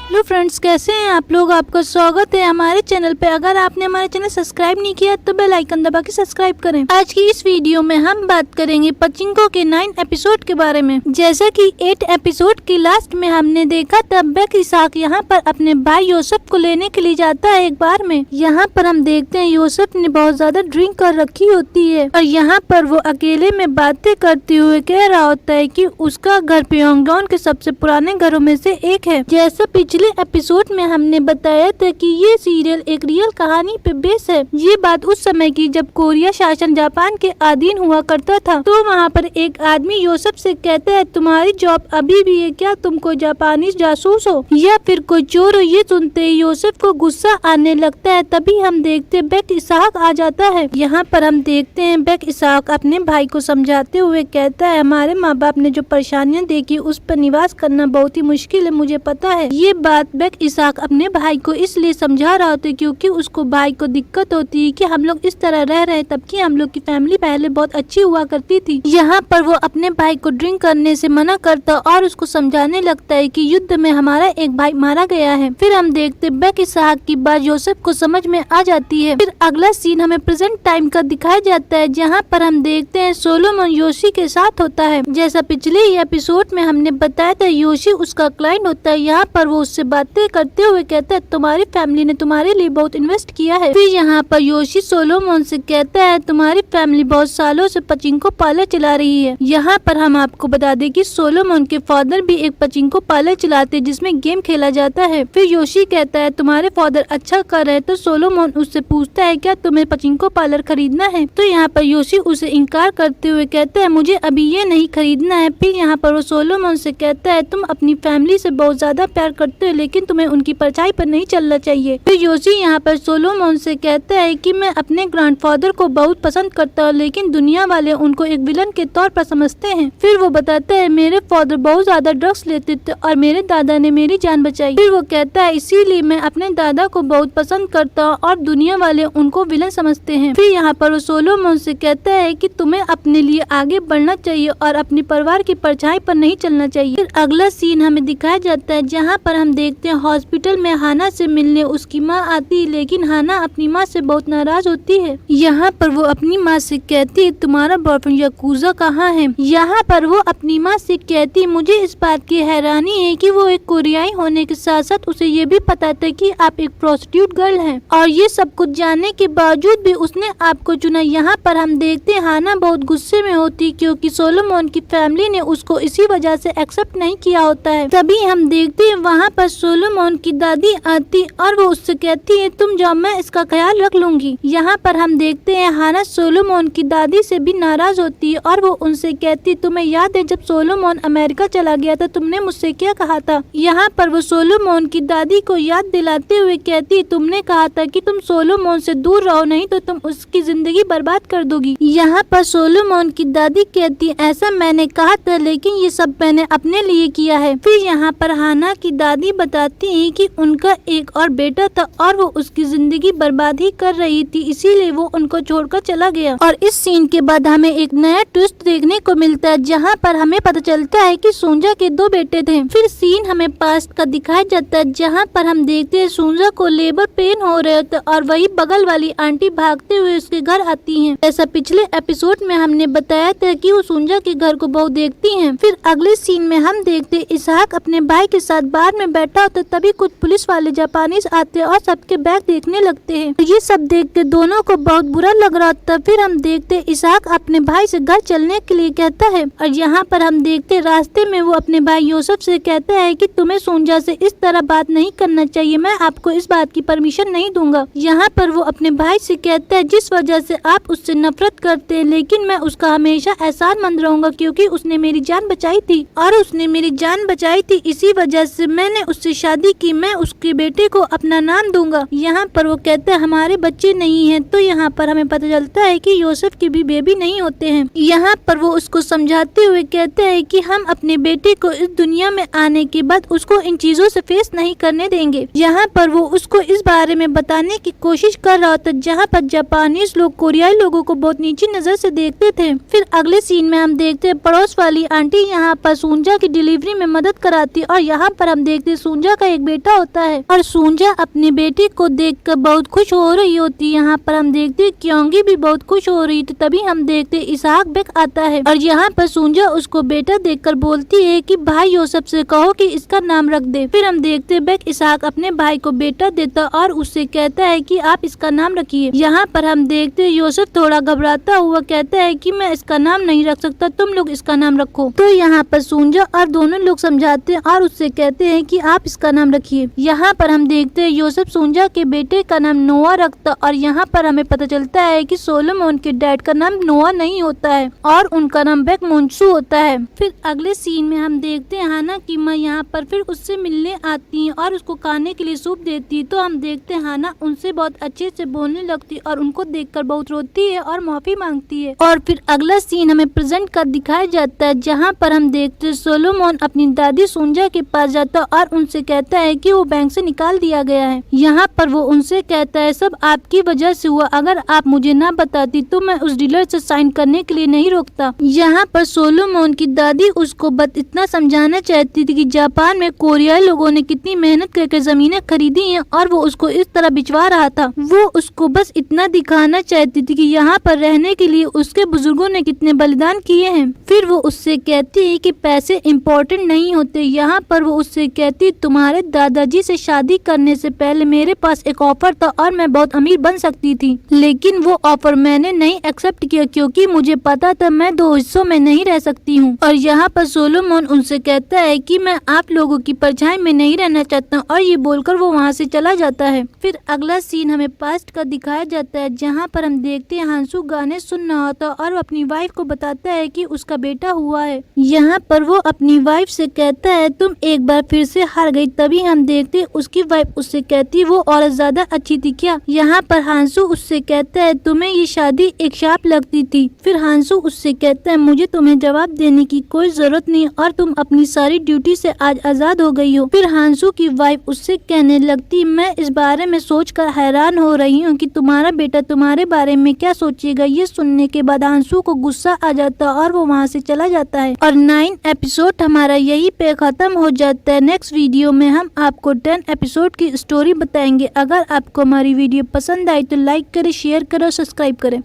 Hello friends, कैसे हैं आप लोग। आपका स्वागत है हमारे चैनल पे। अगर आपने हमारे चैनल सब्सक्राइब नहीं किया तो बेल आइकन दबा के सब्सक्राइब करें। आज की इस वीडियो में हम बात करेंगे पचिंको के 9 एपिसोड के बारे में। जैसा कि 8 एपिसोड की लास्ट में हमने देखा तब बेक इसाक यहाँ पर अपने भाई योसेफ को लेने के लिए जाता है। एक बार में यहाँ पर हम देखते हैं योसेफ ने बहुत ज्यादा ड्रिंक कर रखी होती है और यहाँ पर वो अकेले में बातें करते हुए कह रहा होता है कि उसका घर प्योंगडॉन के सबसे पुराने घरों में से एक है। जैसा पिछले एपिसोड में हमने बताया था कि ये सीरियल एक रियल कहानी पे बेस है। ये बात उस समय की जब कोरिया शासन जापान के अधीन हुआ करता था। तो वहाँ पर एक आदमी योसेफ से कहता है, तुम्हारी जॉब अभी भी है क्या? तुम कोई जापानी जासूस हो या फिर कोई चोर हो? ये सुनते ही योसेफ को गुस्सा आने लगता है। तभी हम देखते बेक इसाक आ जाता है। यहाँ पर हम देखते हैं बेक इसाक अपने भाई को समझाते हुए कहता है, हमारे माँ बाप ने जो परेशानियाँ देखी उस पर निवास करना बहुत ही मुश्किल है, मुझे पता है। ये बात बेक इसाक अपने भाई को इसलिए समझा रहा होता है क्योंकि उसको भाई को दिक्कत होती है कि हम लोग इस तरह रह रहे तब कि हम लोग की फैमिली पहले बहुत अच्छी हुआ करती थी। यहाँ पर वो अपने भाई को ड्रिंक करने से मना करता और उसको समझाने लगता है कि युद्ध में हमारा एक भाई मारा गया है। फिर हम देखते बेक इसाक की बात योसेफ को समझ में आ जाती है। फिर अगला सीन हमें प्रेजेंट टाइम का दिखाया जाता है जहाँ पर हम देखते हैं सोलोमन योशी के साथ होता है। जैसा पिछले ही एपिसोड में हमने बताया था योशी उसका क्लाइंट होता है। यहाँ पर वो उससे बातें करते हुए कहता है, तुम्हारी फैमिली ने तुम्हारे लिए बहुत इन्वेस्ट किया है। फिर यहाँ पर योशी सोलोमन से कहता है, तुम्हारी फैमिली बहुत सालों से पचिंको पार्लर चला रही है। यहाँ पर हम आपको बता दें कि सोलोमन के फादर भी एक पचिंको पार्लर चलाते जिसमें गेम खेला जाता है। फिर योशी कहता है, तुम्हारे फादर अच्छा कर रहे हैं। तो सोलोमन उससे पूछता है, क्या तुम्हें पचिंको पार्लर खरीदना है? तो यहाँ पर योशी उसे इनकार करते हुए कहता है, मुझे अभी ये नहीं खरीदना है। फिर यहाँ पर वो सोलोमन से कहता है, तुम अपनी फैमिली से बहुत ज्यादा प्यार करते हो लेकिन तुम्हें उनकी परछाई पर नहीं चलना चाहिए। फिर योशी यहाँ पर सोलोमन से कहता है कि मैं अपने ग्रैंडफादर को बहुत पसंद करता हूँ लेकिन दुनिया वाले उनको एक विलन के तौर पर समझते हैं। फिर वो बताता है, मेरे फादर बहुत ज्यादा ड्रग्स लेते थे और मेरे दादा ने मेरी जान बचाई। फिर वो कहता है, इसीलिए मैं अपने दादा को बहुत पसंद करता हूँ और दुनिया वाले उनको विलन समझते हैं। फिर यहाँ पर वो सोलोमन से कहता है कि तुम्हें अपने लिए आगे बढ़ना चाहिए और अपने परिवार की परछाई पर नहीं चलना चाहिए। फिर अगला सीन हमें दिखाया जाता है जहाँ पर हम देखते हैं हॉस्पिटल में हाना से मिलने उसकी माँ आती है लेकिन हाना अपनी माँ से बहुत नाराज होती है। यहाँ पर वो अपनी माँ से कहती है, तुम्हारा बॉयफ्रेंड याकूजा कहाँ है? यहाँ पर वो अपनी माँ से कहती है, मुझे इस बात की हैरानी है कि वो एक कोरियाई होने के साथ साथ उसे ये भी पता था कि आप एक प्रोस्टिट्यूट गर्ल हैं और ये सब कुछ जानने के बावजूद भी उसने आपको चुना। यहाँ पर हम देखते हैं हाना बहुत गुस्से में होती क्योंकि सोलोमन की फैमिली ने उसको इसी वजह से एक्सेप्ट नहीं किया होता है। तभी हम देखते हैं वहाँ पर सोलोमन की दादी आती और वो उससे कहती है, तुम जाओ, मैं इसका ख्याल रख लूंगी। यहाँ पर हम देखते हैं हाना सोलोमन की दादी से भी नाराज होती है और वो उनसे कहती, तुम्हें याद है जब सोलोमन अमेरिका चला गया था तुमने मुझसे क्या कहा था? यहाँ पर वो सोलोमन की दादी को याद दिलाते हुए कहती, तुमने कहा था कि तुम सोलोमन से दूर रहो नहीं तो तुम उसकी जिंदगी बर्बाद कर दोगी। यहाँ पर सोलोमन की दादी कहती, ऐसा मैंने कहा था लेकिन ये सब मैंने अपने लिए किया है। फिर यहाँ पर हाना की दादी बताती है कि उनका एक और बेटा था और वो उसकी जिंदगी बर्बाद ही कर रही थी, इसीलिए वो उनको छोड़कर चला गया। और इस सीन के बाद हमें एक नया ट्विस्ट देखने को मिलता है जहाँ पर हमें पता चलता है कि सुंजा के 2 बेटे थे। फिर सीन हमें पास्ट का दिखाया जाता है जहाँ पर हम देखते हैं सुंजा को लेबर पेन हो रहे थे और वही बगल वाली आंटी भागते हुए उसके घर आती हैं। ऐसा पिछले एपिसोड में हमने बताया था कि वो सुंजा के घर को बहुत देखती हैं। फिर अगले सीन में हम देखते इसाक अपने भाई के साथ बार में बैठा होता, तभी कुछ पुलिस वाले जापानीज आते और सबके बैग देखने लगते हैं। ये सब देख के दोनों को बहुत बुरा लग रहा था। फिर हम देखते इसाक अपने भाई से घर चलने के लिए कहता है और यहाँ पर हम देखते रास्ते में वो अपने भाई योसेफ से कहता है कि तुम्हें सुंजा से इस तरह बात नहीं करना चाहिए, मैं आपको इस बात की परमिशन नहीं दूंगा। यहाँ पर वो अपने भाई से कहता है, जिस वजह से आप उससे नफरत करते हैं लेकिन मैं उसका हमेशा एहसानमंद रहूंगा क्योंकि उसने मेरी जान बचाई थी और उसने मेरी जान बचाई थी, इसी वजह से मैंने उससे शादी की, मैं उसके बेटे को अपना नाम दूंगा। यहाँ पर वो कहता है, हमारे बच्चे नहीं हैं। तो यहाँ पर हमें पता चलता है कि योसेफ के भी बेबी नहीं होते हैं। यहाँ पर वो उसको समझाते हुए कहते हैं कि हम अपने बेटे को इस दुनिया में आने के बाद उसको इन चीजों से फेस नहीं करने देंगे। यहाँ पर वो उसको इस बारे में बताने की कोशिश कर रहा था जहाँ पर जापानीज लोग कोरियाई लोगों को बहुत नीची नजर से देखते थे। फिर अगले सीन में हम देखते हैं पड़ोस वाली आंटी यहाँ पर सुंजा की डिलीवरी में मदद कराती और यहाँ पर हम देखते सूंजा का एक बेटा होता है और सूंजा अपनी बेटी को देखकर बहुत खुश हो रही होती है। यहाँ पर हम देखते क्योंकि भी बहुत खुश हो रही थी। तभी हम देखते इसहाक बेग आता है और यहाँ पर सूंजा उसको बेटा देखकर बोलती है कि भाई यूसुफ से कहो कि इसका नाम रख दे। फिर हम देखते बेग इसहाक अपने भाई को बेटा देता और उससे कहता है कि आप इसका नाम रखिए। यहाँ पर हम देखते यूसुफ थोड़ा घबराता हुआ कहता है कि मैं इसका नाम नहीं रख सकता, तुम लोग इसका नाम रखो। तो यहाँ पर सूंजा और दोनों लोग समझाते हैं और उससे कहते हैं कि आप इसका नाम रखिए। यहाँ पर हम देखते हैं यूसुफ सूंजा के बेटे का नाम नोआ रखता और यहाँ पर हमें पता चलता है कि सोलोमन के डैड का नाम नोआ नहीं होता है और उनका नाम बेग मुंशू होता है। फिर अगले सीन में हम देखते हैं हाना की माँ यहाँ पर फिर उससे मिलने आती है और उसको खाने के लिए सूप देती है। तो हम देखते हैं हाना उनसे बहुत अच्छे से बोलने लगती और उनको देखकर बहुत रोती है और माफी मांगती है। और फिर अगला सीन हमें प्रेजेंट का दिखाया जाता है जहाँ पर हम देखते हैं सोलोमन अपनी दादी सूंजा के पास जाता और उनसे कहता है कि वो बैंक से निकाल दिया गया है। यहाँ पर वो उनसे कहता है सब आपकी वजह से हुआ, अगर आप मुझे ना बताती तो मैं उस डीलर से साइन करने के लिए नहीं रोकता। यहाँ पर सोलोमन की दादी उसको इतना समझाना चाहती थी कि जापान में कोरियाई लोगों ने कितनी मेहनत करके जमीनें खरीदी हैं और वो उसको इस तरह बिचवा रहा था। वो उसको बस इतना दिखाना चाहती थी कि यहाँ पर रहने के लिए उसके बुजुर्गों ने कितने बलिदान किए हैं। फिर वो उससे कहती है कि पैसे इम्पोर्टेंट नहीं होते। यहाँ पर वो उससे कहती तुम्हारे दादाजी से शादी करने से पहले मेरे पास एक ऑफर था और मैं बहुत अमीर बन सकती थी, लेकिन वो ऑफर मैंने नहीं एक्सेप्ट किया क्योंकि मुझे पता था मैं 2 हिस्सों में नहीं रह सकती हूँ। और यहाँ पर सोलोमन उनसे कहता है कि मैं आप लोगों की परछाई में नहीं रहना चाहता और ये बोलकर वो वहाँ से चला जाता है। फिर अगला सीन हमें पास्ट का दिखाया जाता है जहाँ पर हम देखते हैं हांसू गाने सुन रहा होता और अपनी वाइफ को बताता है कि उसका बेटा हुआ है। यहाँ पर वो अपनी वाइफ से कहता है तुम एक बार फिर से हार गई। तभी हम देखते उसकी वाइफ उससे कहती वो औरत ज्यादा अच्छी थी क्या। यहाँ पर हांसू उससे कहता है तुम्हें ये शादी एक शाप लगती थी। फिर हांसू उससे कहता है मुझे तुम्हें जवाब देने की कोई जरूरत नहीं और तुम अपनी सारी ड्यूटी से आज आजाद हो गई हो। फिर हांसू की वाइफ उससे कहने लगती मैं इस बारे में सोचकर हैरान हो रही हूँ कि तुम्हारा बेटा तुम्हारे बारे में क्या सोचेगा। ये सुनने के बाद हांसू को गुस्सा आ जाता और वो वहाँ से चला जाता है और 9 एपिसोड हमारा यही पे खत्म हो जाता है। नेक्स्ट वीडियो में हम आपको 10 एपिसोड की स्टोरी बताएंगे। अगर आपको हमारी वीडियो पसंद आई तो लाइक करें, शेयर करें और सब्सक्राइब करें।